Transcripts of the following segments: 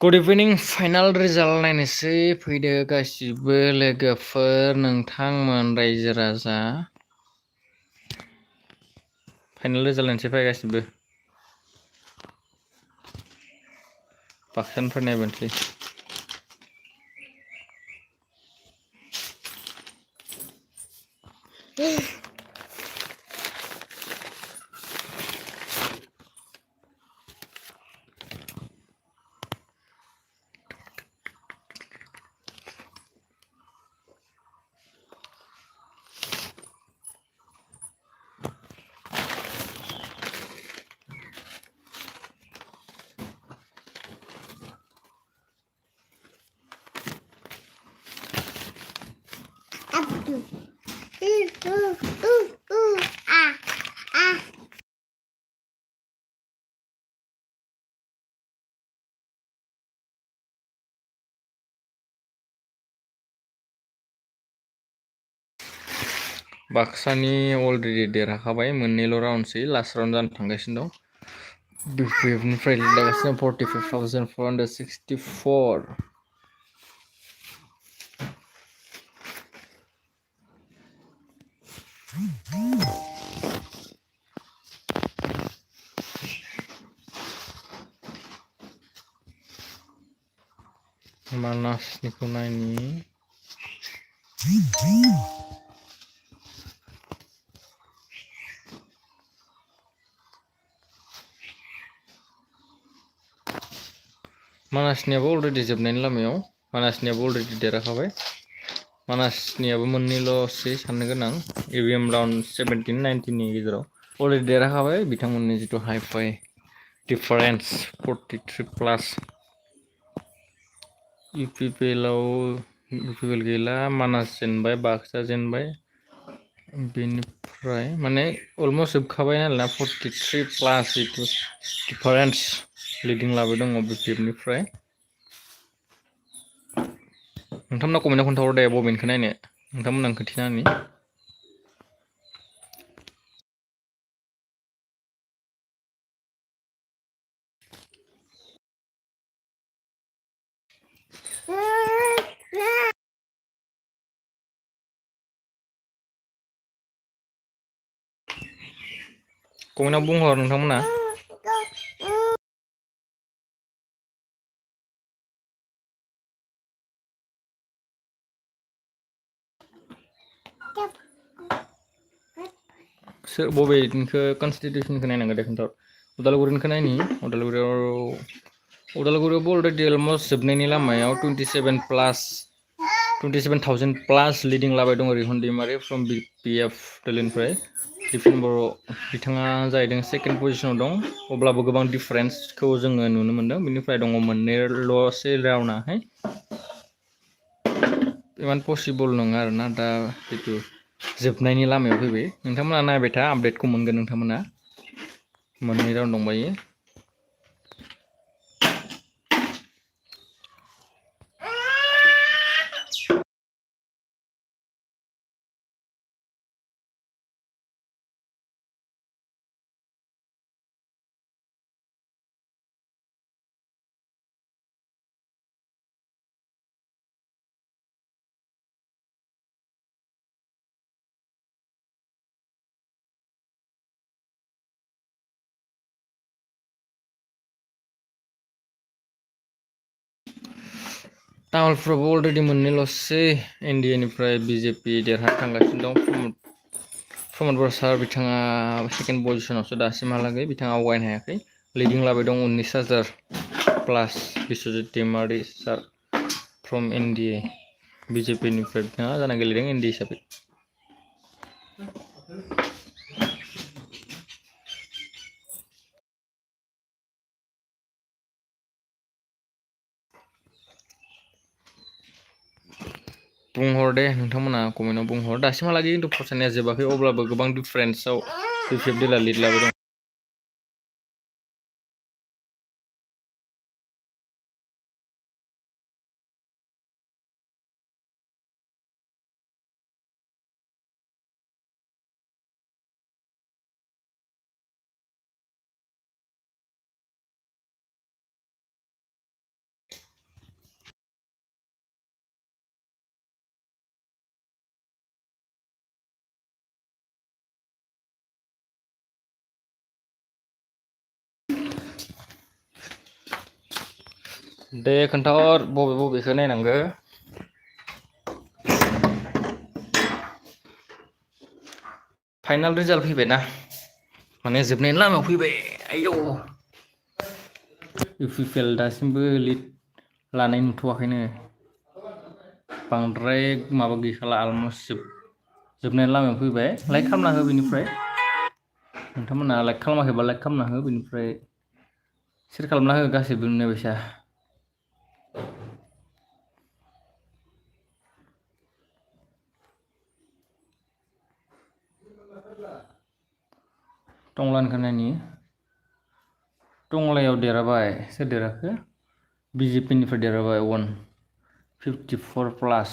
Good evening, final result नायनोसै फैदो गासिबो लोगोफोर नोंथांमोन रायजो राजा फाइनाल रिजाल्ट नायनोसै फै गासिबो बाक्सानिफ्राय नायबोनोसै बाक्सानि अलरेडि देरहाखाबाय मोननैल' राउन्डसै लास्ट राउन्ड जानो थांगासिनो दं बिपिएफनिफ्राय लागासिनो 45,464 मानासनिखौ नायनि मानासनियाबो अलरेडि जोबनायनि लामायाव मानासनियाबो अलरेडि देरहाखाबाय मानासनियाबो मोननैल'सै साननो गोनां इभिएम राउन्ड 17 19नि गेजेराव अलरेडि देरहाखाबाय बिथांमोननि जिथु हाइ फाइ डिफारेन्स 43 प्लास इउपिपिएलआव इउपिपिएल गैला मानास जेनबाय बाक्सा जेनबाय बेनिफ्राय माने अलमस्ट जोबखाबाय नालाय 43 प्लास जिथु डिफारेन्स लिडिं लाबो दङ बिपिएफनिफ्राय नोंथांमोना कमेन्टआव खोन्थाहर दे बबेनिखौ नायनो नोंथांमोना खोन्थिना होनि कमेन्टआव बुंहर नोंथांमोना सोर बबेनिखौ कनस्टिटिउसनखौ नायनांगौ दे खोन्थाहर उदालगुरिनिखौ नायनि उदालगुरियावबो अलरेडि अलमस्ट जोबनायनि लामायाव 27,000 प्लास लिडिं लाबाय दङ रिहन दैमारि फ्रम बिपिएफ दिल्लीनिफ्राय दिफेन बर' बिथाङा जाहैदों सेकेन्ड पजिशनाव दं अब्लाबो गोबां डिफारेन्सखौ जोङो नुनो मोन्दों बिनिफ्राय दङ मोननैल'सै राउन्डआहाय इमान पसिबल नङा आरोना दा जितु जोबनायनि लामायाव फैबाय नोंथांमोना नायबाय था आपडेटखौ मोनगोन नोंथांमोना मोननै राउन्ड दंबायो तामुलपुरावबो अलरेडि मोननैल'सै एनडिएनिफ्राय बिजेपि देरहानो थांगासिनो दं प्रमद बर' सार बिथाङा सेकेन्ड पजिशनावसो दासिमहालागै बिथाङा आवगायनो हायाखै लिडिं लाबाय दं 19,000 प्लास बिश्वजित दैमारि सार फ्रम एनडिए बिजेपिनिफ्राय बिथाङा जाना गेलेदों एनडिए हिसाबै बुंहर दे नोंथांमोना कमेन्टआव बुंहर दासिमहालागै खिन्थु फसायनाया जोबाखै अब्लाबो गोबां डिफारेन्सआव बिपिएफ दिला लिड लाबाय दं दे खोन्थाहर बबे बबेखौ नायनांगो फाइनाल रिजाल्ट फैबायना माने जोबनायनि लामायाव फैबाय आयौ इउपिपिएल दासिमबो लिड लानाय नुथ'वाखैनो बांद्राय माबा गैखाला अलमस्ट जोबनायनि लामायाव फैबाय लाइक खालामना हो बेनिफ्राय नोंथांमोना लाइक खालामाखैबा लाइक खालामना हो बेनिफ्राय शेयार खालामना हो गासैबो नुनाय बायसा टंलानिखौ नायनि टंलायाव देरहाबाय सोर देरहाखो बिजेपिनिफ्राय देरहाबाय 154 प्लास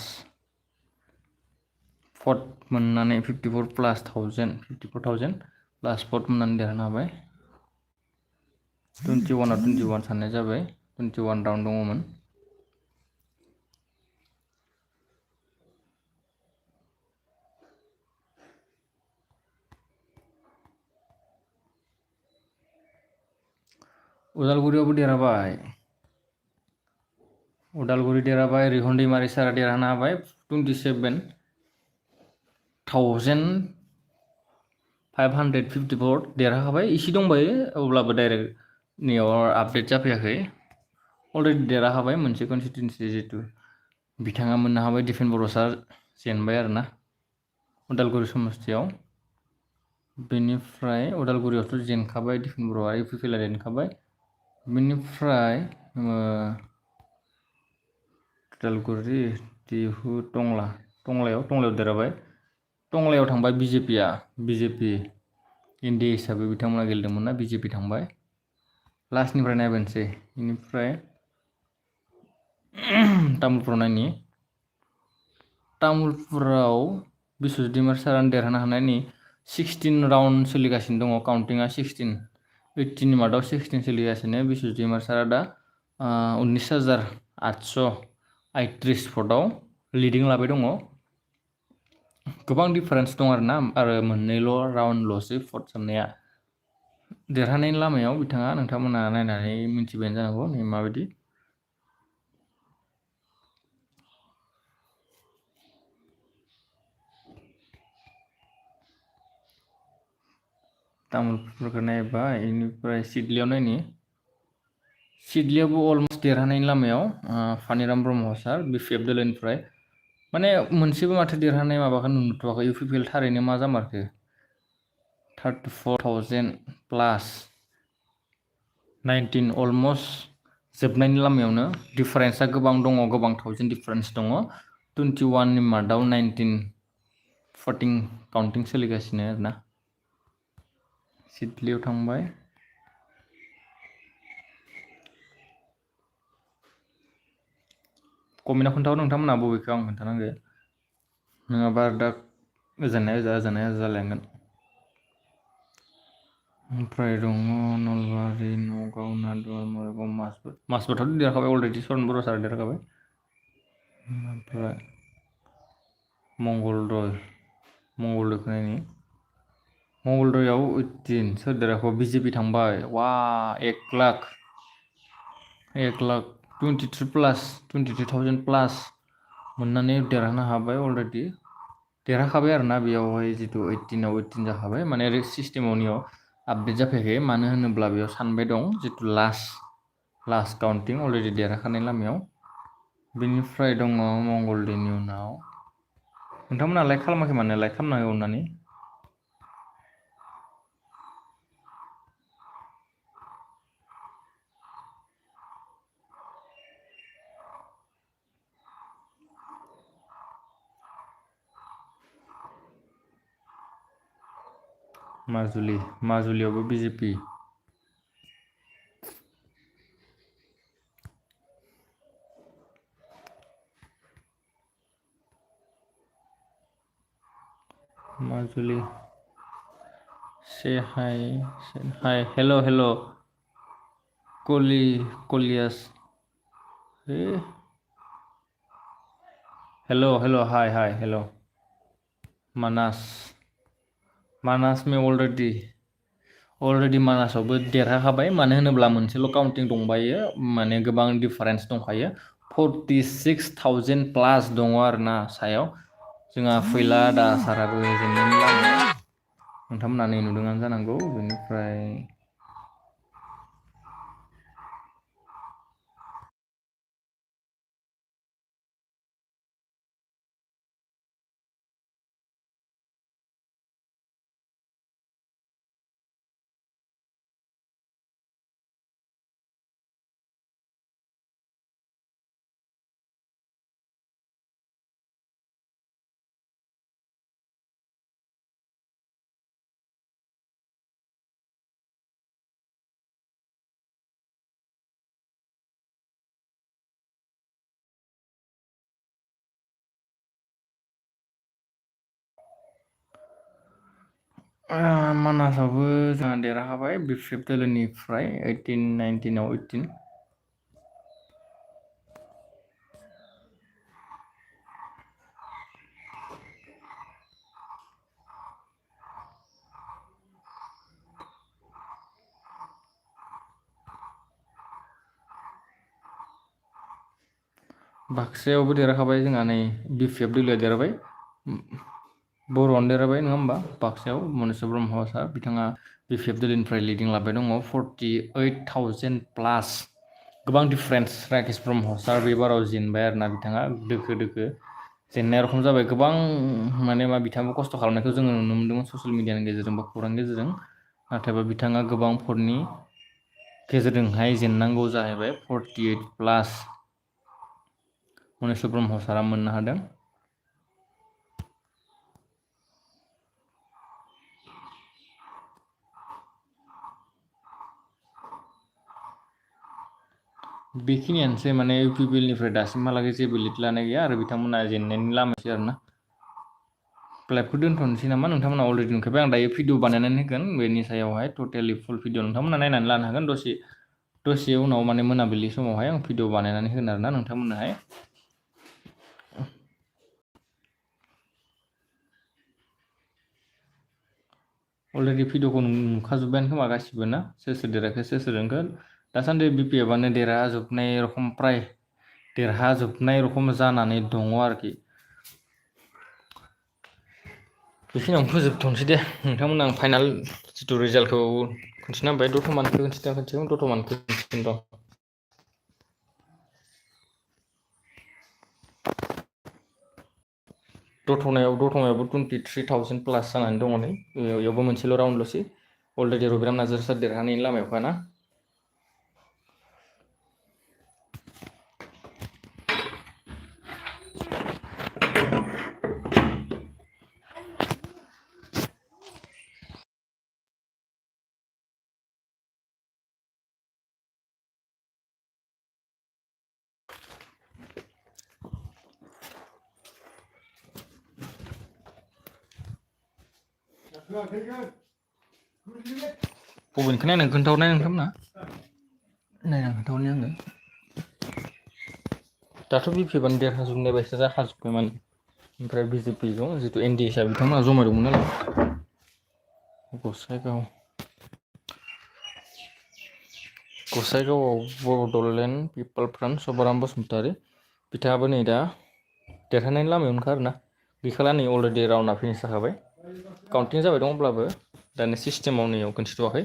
भट मोननानै 54 प्लास 54,000 प्लास भट मोननानै देरहानो हाबाय 21 आव 21 साननाय जाबाय 21 राउन्ड दङमोन उदालगुरियावबो देरहाबाय उदालगुरि देरहाबाय रिहन दैमारि सारा देरहानो हाबाय 27,554 देरहाखाबाय इसे दंबायो अब्लाबो डाइरेक्ट नियाव आपडेट जाफैयाखै अलरेडि देरहाखाबाय मोनसे कनस्टिट्युएन्सि जितु बिथाङा मोननो हाबाय दिफेन बर' सार जेनबाय आरोना उदालगुरि समस्तियाव बेनिफ्राय उदालगुरियावथ' जेनखाबाय दिफेन बर'आ इउपिपिएल जेनखाबाय बेनिफ्राय उदालगुरि दिहु टंलायाव देरहाबाय टंलायाव थांबाय बिजेपि इन्डिया हिसाबै बिथांमोना गेलेदोंमोन ना बिजेपि थांबाय लास्टनिफ्राय नायबोनोसै बेनिफ्राय तामुलपुराव नायनि तामुलपुराव बिश्वजित दैमारि सारानो देरहानो हानायनि 16 राउन्ड सोलिगासिनो दङ काउन्टिंआ 16 18नि मादाव 16 सोलिगासिनो बिश्वजित दैमारि सारा दा 19,838 भटआव लिडिं लाबाय दङ गोबां डिफारेन्स दं आरो मोननैल' राउन्डल'सै भट साननाया देरहानायनि लामायाव बिथाङा नोंथांमोना नायनानै मिन्थिबायानो जानांगौ नै माबायदि तामुलपुरखौ नायबाय बेनिफ्राय सिडलियाव नायनि सिडलियावबो अलमस्ट देरहानायनि लामायाव फानिराम ब्रह्म सार बिपिएफ दोलोनिफ्राय माने मोनसेबो माथो देरहानाय माबाखौ नुथ'वाखै इउपिपिएल थारैनो मा जामारखो 34,000 प्लास 19 अलमस्ट जोबनायनि लामायावनो डिफारेन्सआ गोबां दङ गोबां थावजेन्ड डिफारेन्स दङ 21नि मादाव 19 भटिं काउन्टिं सोलिगासिनो आरोना सिडलियाव थांबाय कमेन्टआव खोन्थाहर नोंथांमोना बबेखौ आं खोन्थानांगो नङाबा दा ओजानाया जालायगोन ओमफ्राय दङ नलबारि नगाव नादुवार मरिगाव मासबाथाव देरहाखाबाय अलरेडि सरन बर' सार देरहाखाबाय ओमफ्राय मंगलदैखौ नायनि मंगलदैयाव 18 सोर देरहाखो बिजेपि थांबाय वा 1,23,000 प्लास 22,000 प्लास मोननानै देरहानो हाबाय अलरेडि देरहाखाबाय आरोना बेयावहाय जितु 18 जाखाबाय माने सिस्टेमावनियाव आपडेट जाफैयाखै मानो होनोब्ला बेयाव सानबाय दं जितु लास्ट काउन्टिं अलरेडि देरहाखानाय लामायाव बेनिफ्राय दङ मंगलदैनि उनाव नोंथांमोना लाइक खालामाखै माने लाइक खालामना हो अननानै माजुलियावबो बिजेपि माजुलि से हाय हेल' कलियास हेल' हाय हेल' मानास में ऑलरेडी अलरेडि मानासावबो देरहाखाबाय मानो होनोब्ला मोनसेल' काउन्टिं दंबायो माने गोबां डिफारेन्स दंखायो 46,000 प्लास दङ आरोना सायाव जोंहा फैला दासाराबो जेननायनि लामायाव नोंथांमोना नै नुदोंआनो जानांगौ बेनिफ्राय मानासावबो जोंहा देरहाबाय बिपिएफ दोलोनिफ्राय 18-19 आव 18 बाक्सायावबो देरहाखाबाय जोंहा नै बिपिएफ दोलोआ देरहाबाय बर'आनो देरहाबाय नङा होमबा बाक्सायाव मनेस्वर ब्रह्म सार बिथाङा बिपिएफ दोलोनिफ्राय लिडिं लाबाय दङ 48,000 प्लास गोबां डिफारेन्स राकेश ब्रह्म सार बेबाराव जेनबाय आरोना बिथाङा दोखो दोखो जेननाय रखम जाबाय गोबां माने मा बिथाङाबो खस्थ' खालामनायखौ जोङो नुनो मोन्दोंमोन ससियेल मिडियानि गेजेरजों बा खौरांनि गेजेरजों नाथायबा बिथाङा गोबां भटनि गेजेरजोंहाय जेननांगौ जाहैबाय 48 प्लास मनेस्वर ब्रह्म सारा मोननो हादों बेखिनियानोसै माने इउपिपिएलनिफ्राय दासिमहालागै जेबो लिड लानाय गैया आरो बिथांमोना जेननायनि लामासै आरोना लाइभखौ दोनथ'नोसै नामा नोंथांमोना अलरेडि नुखाबाय आं दायो भिडिअ बानायनानै होगोन बेनि सायावहाय टटेलि फुल भिडिअ नोंथांमोना नायनानै लानो हागोन दसे उनाव माने मोनाबिलि समावहाय आं भिडिअ बानायनानै होगोन आरोना नोंथांमोननोहाय अलरेडि भिडिअखौ नुखाजोब्बायानो खोमा गासिबो ना सोर सोर देराखै सोर सोर रोंखो दासान्दि बिपिएफआनो देरहाजोबनाय रखम प्राय देरहाजोबनाय रखम जानानै दङ आरोखि बेखिनियावनो फोजोबथ'नोसै दे नोंथांमोना आं फाइनाल जिथु रिजाल्टखौ खिन्थिना होबाय दतमानिखौ खिन्थिगोन दतमानिखौ खिन्थिगोन र' दतमायावबो 23,000 प्लास जानानै दङ नै बेयावबो मोनसेल' राउन्डल'सै अलरेडि रबिराम नार्जारि सार देरहानायनि लामायावखा ना बबेनिखौ नायनानै खोन्थाहरनाय नोंथांमोना नायनानै खोन्थाहरनाय आङो दाथ' बिपिएफआनो देरहाजोबनाय बायसा जाखाजोब्बाय माने ओमफ्राय बिजेपिजों जिथु एनडि हिसाबै बिथांमोना जमायदोंमोन नालाय गसाइगावआव बड'लेण्ड पिपल फ्रन्ट सभाराम बसुमतारी बिथाङाबो नै दा देरहानायनि लामायावनोखा आरोना गैखाला नै अलरेडि राउन्डआ फिनिश जाखाबाय काउन्टिं जाबाय दं अब्लाबो दानि सिस्टेमाव नैयाव खिन्थिथ'वाखै